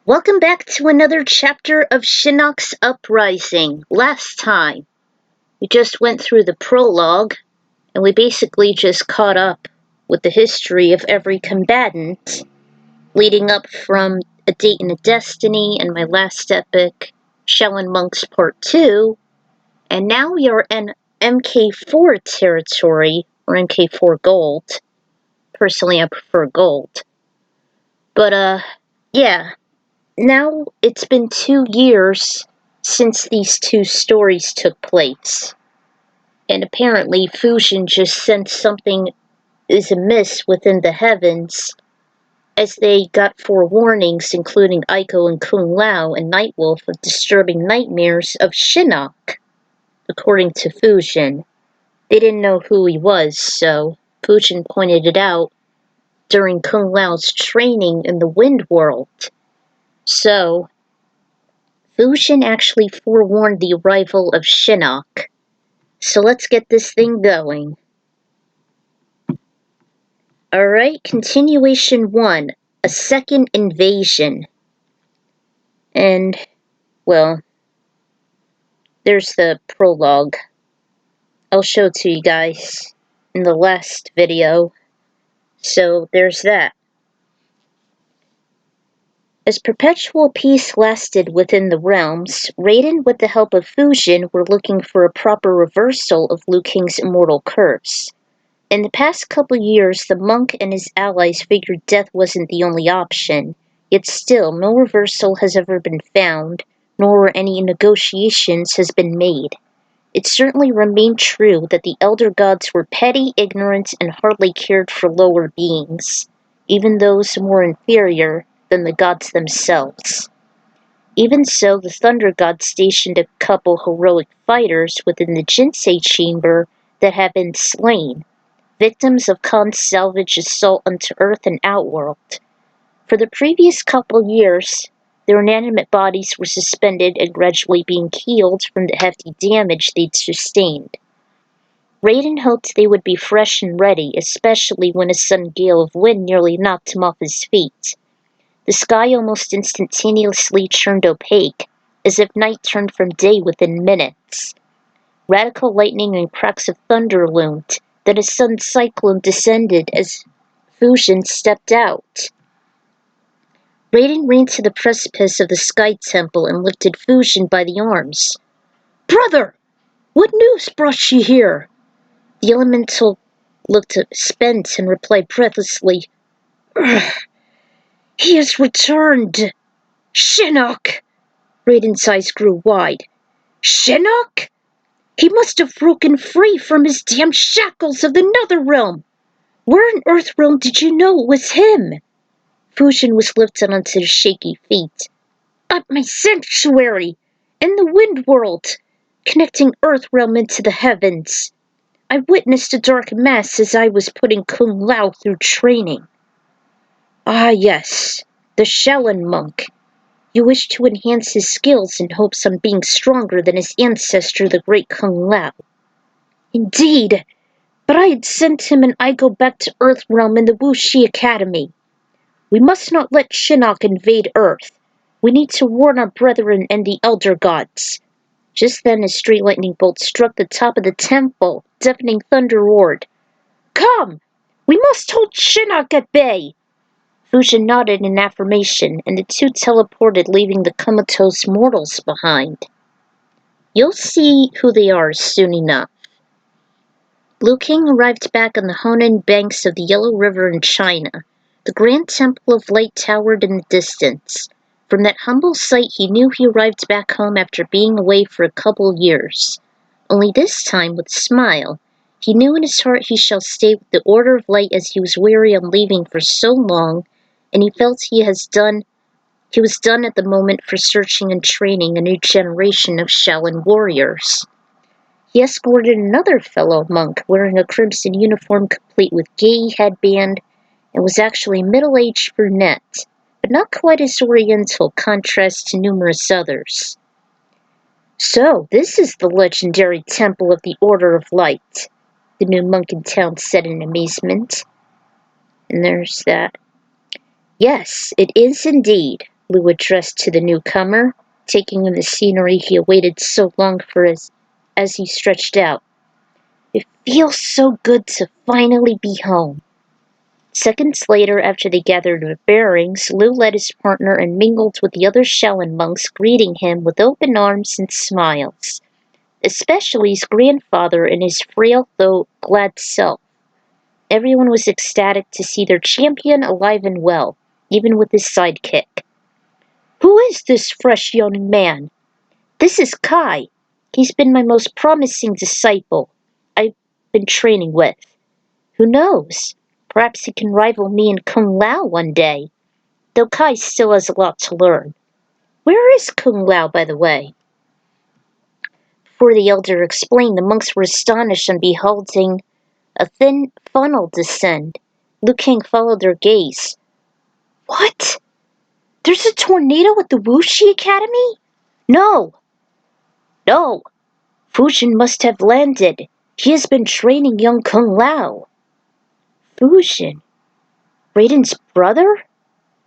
Welcome back to another chapter of Shinnok's Uprising. Last time, we just went through the prologue, and we basically just caught up with the history of every combatant, leading up from A Date and a Destiny and my last epic, Shaolin Monks Part 2, and now we are in MK4 territory, or MK4 Gold. Personally, I prefer Gold. But, yeah. Now it's been 2 years since these two stories took place, and apparently Fusion just sensed something is amiss within the heavens, as they got forewarnings, including Aiko and Kung Lao and Nightwolf, of disturbing nightmares of Shinnok. According to Fusion, they didn't know who he was, so Fusion pointed it out during Kung Lao's training in the Wind World. So Fusion actually forewarned the arrival of Shinnok. So let's get this thing going. Alright, continuation 1. A second invasion. And, well, there's the prologue. I'll show it to you guys in the last video. So there's that. As perpetual peace lasted within the realms, Raiden, with the help of Fusion, were looking for a proper reversal of Liu Kang's immortal curse. In the past couple years, the monk and his allies figured death wasn't the only option, yet still no reversal has ever been found, nor any negotiations has been made. It certainly remained true that the elder gods were petty, ignorant, and hardly cared for lower beings, even those more inferior than the gods themselves. Even so, the Thunder God stationed a couple heroic fighters within the Jinsei chamber that had been slain, victims of Khan's salvage assault onto Earth and Outworld. For the previous couple years, their inanimate bodies were suspended and gradually being healed from the hefty damage they'd sustained. Raiden hoped they would be fresh and ready, especially when a sudden gale of wind nearly knocked him off his feet. The sky almost instantaneously turned opaque, as if night turned from day within minutes. Radical lightning and cracks of thunder loomed. Then a sudden cyclone descended as Fusion stepped out. Raiden ran to the precipice of the Sky Temple and lifted Fusion by the arms. "Brother! What news brought you here?" The elemental looked spent and replied breathlessly, "He has returned! Shinnok!" Raiden's eyes grew wide. "Shinnok? He must have broken free from his damned shackles of the Netherrealm! Where in Earthrealm did you know it was him?" Fusion was lifted onto his shaky feet. "At my sanctuary, in the Wind World, connecting Earthrealm into the heavens. I witnessed a dark mass as I was putting Kung Lao through training." "Ah yes, the Shaolin monk. You wish to enhance his skills in hopes of being stronger than his ancestor, the great Kung Lao." "Indeed, but I had sent him and Aiko back to Earthrealm in the Wuxi Academy. We must not let Shinnok invade Earth. We need to warn our brethren and the Elder Gods." Just then a stray lightning bolt struck the top of the temple, deafening thunder roared. "Come! We must hold Shinnok at bay!" Fusion nodded in affirmation, and the two teleported, leaving the comatose mortals behind. You'll see who they are soon enough. Liu Kang arrived back on the Honan banks of the Yellow River in China. The Grand Temple of Light towered in the distance. From that humble sight he knew he arrived back home after being away for a couple years. Only this time with a smile. He knew in his heart he shall stay with the Order of Light, as he was weary on leaving for so long, and he felt he was done at the moment for searching and training a new generation of Shaolin warriors. He escorted another fellow monk wearing a crimson uniform complete with gay headband, and was actually middle-aged brunette, but not quite as oriental, contrast to numerous others. "So, this is the legendary Temple of the Order of Light," the new monk in town said in amazement. And there's that. "Yes, it is indeed. Lu addressed to the newcomer, taking in the scenery he awaited so long for as he stretched out. It feels so good to finally be home. Seconds later, after they gathered their bearings, Lu led his partner and mingled with the other Shaolin monks, greeting him with open arms and smiles, especially his grandfather and his frail though glad self. Everyone was ecstatic to see their champion alive and well, even with his sidekick. Who is this fresh young man? This is Kai. He's been my most promising disciple I've been training with. Who knows? Perhaps he can rival me in Kung Lao one day, though Kai still has a lot to learn. Where is Kung Lao, by the way? Before the elder explained, the monks were astonished on beholding a thin funnel descend. Liu Kang followed their gaze. What? There's a tornado at the Wuxi Academy? No! No! Fujin must have landed. He has been training young Kung Lao. Fujin? Raiden's brother?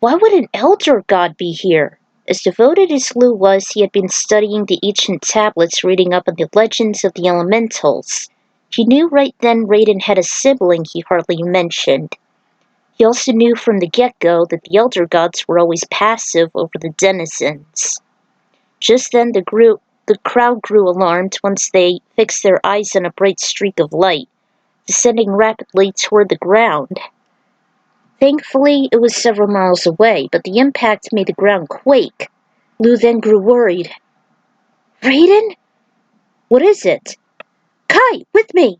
Why would an elder god be here? As devoted as Lu was, he had been studying the ancient tablets, reading up on the legends of the elementals. He knew right then Raiden had a sibling he hardly mentioned. He also knew from the get-go that the elder gods were always passive over the denizens. Just then the crowd grew alarmed once they fixed their eyes on a bright streak of light, descending rapidly toward the ground. Thankfully, it was several miles away, but the impact made the ground quake. Lu then grew worried. Raiden? What is it? Kai, with me!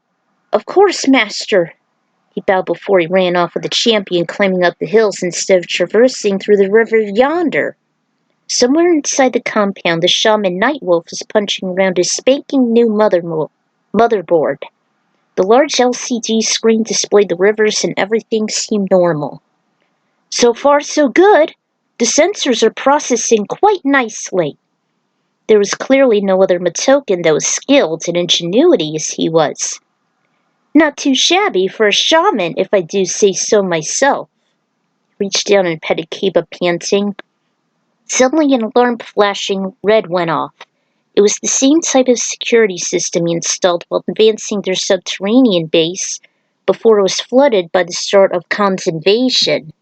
Of course, master. He bowed before he ran off with the champion, climbing up the hills instead of traversing through the river yonder. Somewhere inside the compound, the shaman Nightwolf was punching around his spanking new motherboard. The large LCD screen displayed the rivers and everything seemed normal. So far, so good. The sensors are processing quite nicely. There was clearly no other Matoken that was skilled in ingenuity as he was. Not too shabby for a shaman, if I do say so myself. He reached down and petted Kiba, panting. Suddenly an alarm flashing red went off. It was the same type of security system he installed while advancing their subterranean base before it was flooded by the start of Khan's invasion.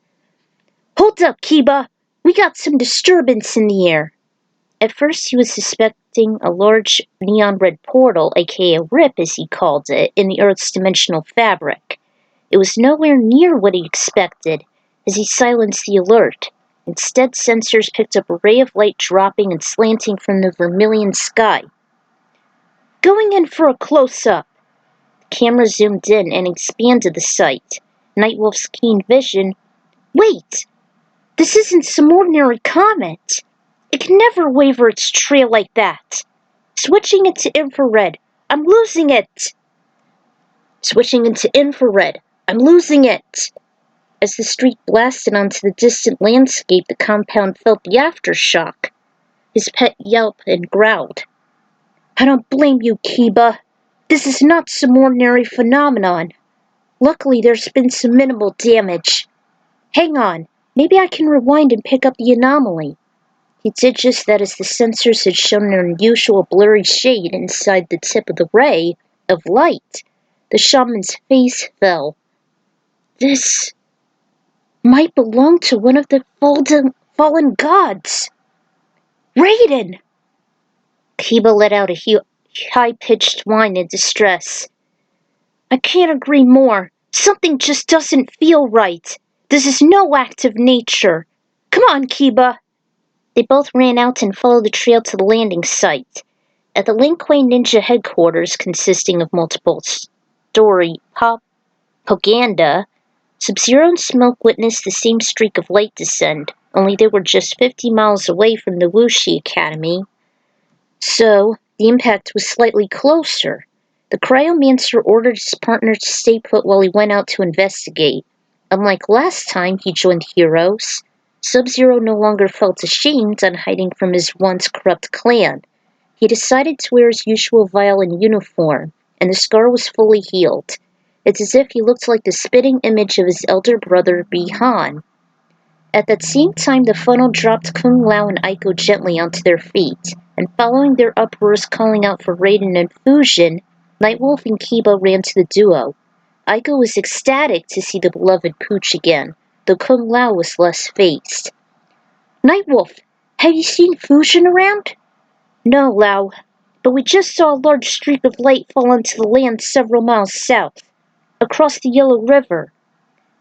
Hold up, Kiba! We got some disturbance in the air. At first he was suspecting a large neon red portal, aka a rip as he called it, in the Earth's dimensional fabric. It was nowhere near what he expected as he silenced the alert. Instead, sensors picked up a ray of light dropping and slanting from the vermilion sky. Going in for a close-up. The camera zoomed in and expanded the sight. Nightwolf's keen vision. Wait! This isn't some ordinary comet. It can never waver its trail like that. Switching it to infrared. I'm losing it. Switching into infrared. I'm losing it. As the streak blasted onto the distant landscape, the compound felt the aftershock. His pet yelped and growled. I don't blame you, Kiba. This is not some ordinary phenomenon. Luckily, there's been some minimal damage. Hang on, maybe I can rewind and pick up the anomaly. He did just that as the sensors had shown an unusual blurry shade inside the tip of the ray of light. The shaman's face fell. This might belong to one of the fallen gods. Raiden! Kiba let out a high-pitched whine in distress. I can't agree more. Something just doesn't feel right. This is no act of nature. Come on, Kiba. They both ran out and followed the trail to the landing site. At the Lin Kuei Ninja headquarters, consisting of multiple-story propaganda, Sub-Zero and Smoke witnessed the same streak of light descend, only they were just 50 miles away from the Wuxi Academy. So, the impact was slightly closer. The Cryomancer ordered his partner to stay put while he went out to investigate. Unlike last time he joined Heroes, Sub-Zero no longer felt ashamed on hiding from his once corrupt clan. He decided to wear his usual violin uniform, and the scar was fully healed. It's as if he looked like the spitting image of his elder brother, Bi-Han. At that same time, the funnel dropped Kung Lao and Aiko gently onto their feet, and following their uproars calling out for Raiden and Fusion, Nightwolf and Kiba ran to the duo. Aiko was ecstatic to see the beloved Pooch again, though Kung Lao was less phased. Nightwolf, have you seen Fusion around? No, Lao, but we just saw a large streak of light fall onto the land several miles south, across the Yellow River.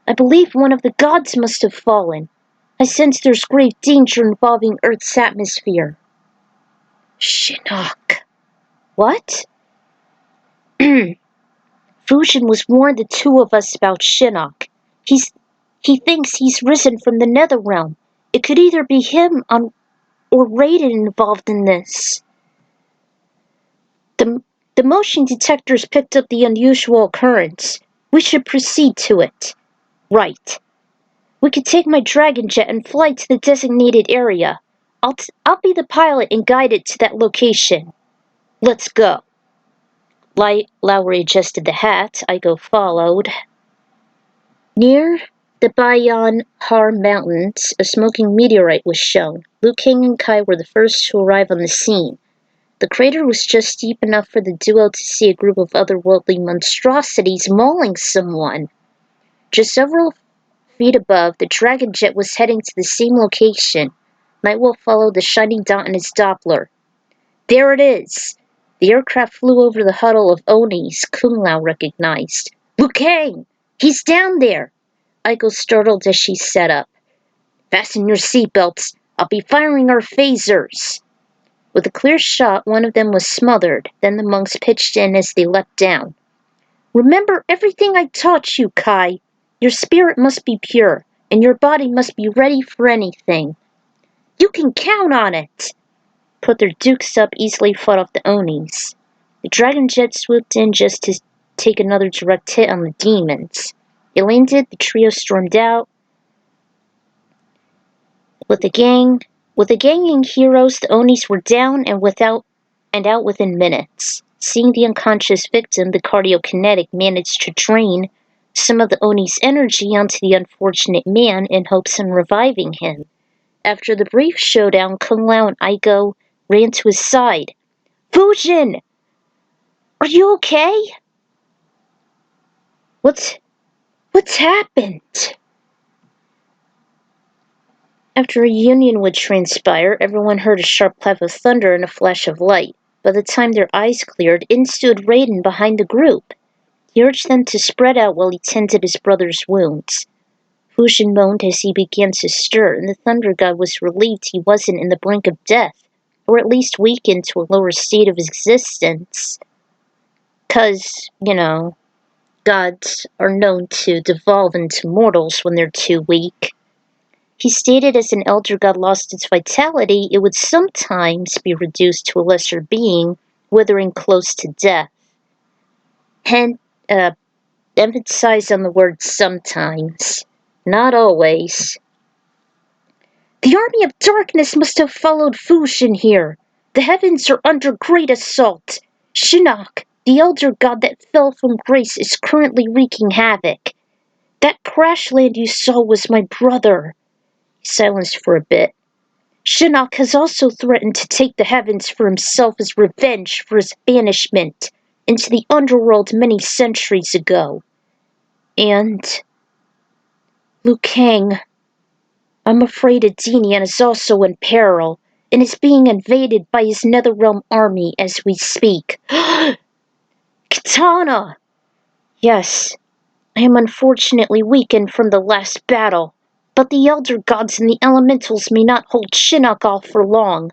I believe one of the gods must have fallen. I sense there's grave danger involving Earth's atmosphere. Shinnok. What? Fusion was warned the two of us about Shinnok. He thinks he's risen from the Netherrealm. It could either be him or Raiden involved in this. The motion detectors picked up the unusual occurrence. We should proceed to it. Right. We could take my dragon jet and fly to the designated area. I'll be the pilot and guide it to that location. Let's go. Lowry adjusted the hat. Aiko followed. Near the Bayan Har Mountains, a smoking meteorite was shown. Liu Kang and Kai were the first to arrive on the scene. The crater was just deep enough for the duo to see a group of otherworldly monstrosities mauling someone. Just several feet above, the dragon jet was heading to the same location. Nightwolf followed the shining dot in his Doppler. There it is! The aircraft flew over the huddle of Onis Kung Lao recognized. Liu Kang! He's down there! Aiko startled as she set up. Fasten your seatbelts. I'll be firing our phasers. With a clear shot, one of them was smothered. Then the monks pitched in as they leapt down. Remember everything I taught you, Kai. Your spirit must be pure, and your body must be ready for anything. You can count on it! Put their dukes up, easily fought off the Onis. The dragon jet swooped in just to take another direct hit on the demons. It landed, the trio stormed out. With the ganging heroes, the Onis were down and out within minutes. Seeing the unconscious victim, the cardiokinetic managed to drain some of the Oni's energy onto the unfortunate man in hopes of reviving him. After the brief showdown, Kung Lao and Aiko ran to his side. Fusion! Are you okay? What's happened? After a union would transpire, everyone heard a sharp clap of thunder and a flash of light. By the time their eyes cleared, in stood Raiden behind the group. He urged them to spread out while he tended his brother's wounds. Fusion moaned as he began to stir, and the Thunder God was relieved he wasn't in the brink of death, or at least weakened to a lower state of existence. 'Cause, gods are known to devolve into mortals when they're too weak. He stated as an elder god lost its vitality, it would sometimes be reduced to a lesser being, withering close to death. Emphasize on the word sometimes, not always. The army of darkness must have followed Fusion here. The heavens are under great assault. Shinnok, the elder god that fell from grace, is currently wreaking havoc. That crash land you saw was my brother. He silenced for a bit. Shinnok has also threatened to take the heavens for himself as revenge for his banishment into the underworld many centuries ago. And Liu Kang, I'm afraid Edenia is also in peril, and is being invaded by his Netherrealm army as we speak. Katana! Yes, I am unfortunately weakened from the last battle, but the Elder Gods and the Elementals may not hold Shinnok off for long.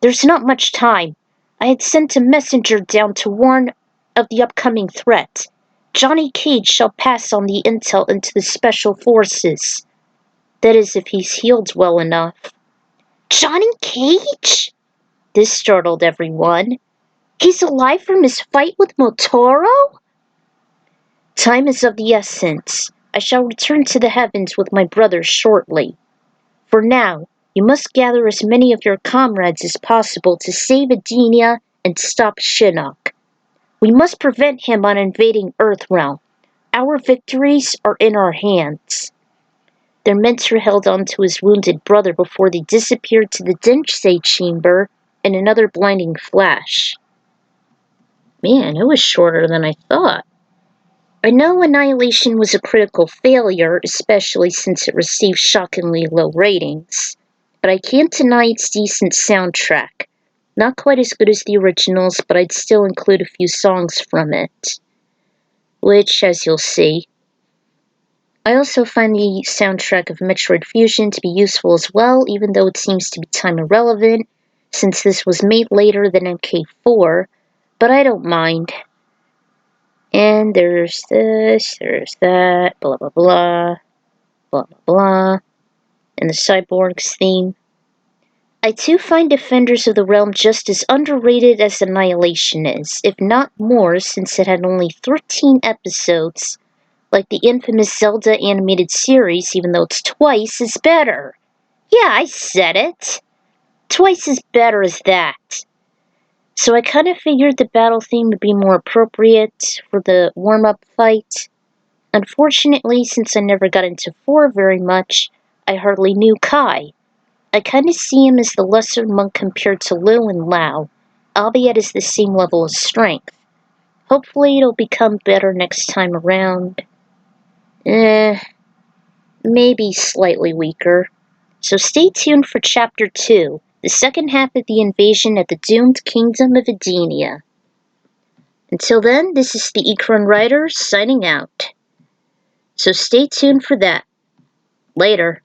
There's not much time. I had sent a messenger down to warn of the upcoming threat. Johnny Cage shall pass on the intel into the Special Forces. That is, if he's healed well enough. Johnny Cage? This startled everyone. He's alive from his fight with Motoro? Time is of the essence. I shall return to the heavens with my brother shortly. For now, you must gather as many of your comrades as possible to save Edenia and stop Shinnok. We must prevent him on invading Earthrealm. Our victories are in our hands. Their mentor held on to his wounded brother before they disappeared to the Densei chamber in another blinding flash. Man, it was shorter than I thought. I know Annihilation was a critical failure, especially since it received shockingly low ratings, but I can't deny its decent soundtrack. Not quite as good as the originals, but I'd still include a few songs from it. Which, as you'll see. I also find the soundtrack of Metroid Fusion to be useful as well, even though it seems to be time irrelevant, since this was made later than MK4, but I don't mind. And there's this, there's that, blah blah blah, blah blah blah, and the Cyborgs theme. I too find Defenders of the Realm just as underrated as Annihilation is, if not more, since it had only 13 episodes, like the infamous Zelda animated series, even though it's twice as better. Yeah, I said it! Twice as better as that. So I kind of figured the battle theme would be more appropriate for the warm-up fight. Unfortunately, since I never got into 4 very much, I hardly knew Kai. I kind of see him as the lesser monk compared to Liu and Lao, albeit as the same level of strength. Hopefully it'll become better next time around. Maybe slightly weaker. So stay tuned for Chapter 2, the second half of the invasion at the doomed kingdom of Edenia. Until then, this is the Ikron Writer signing out. So stay tuned for that. Later.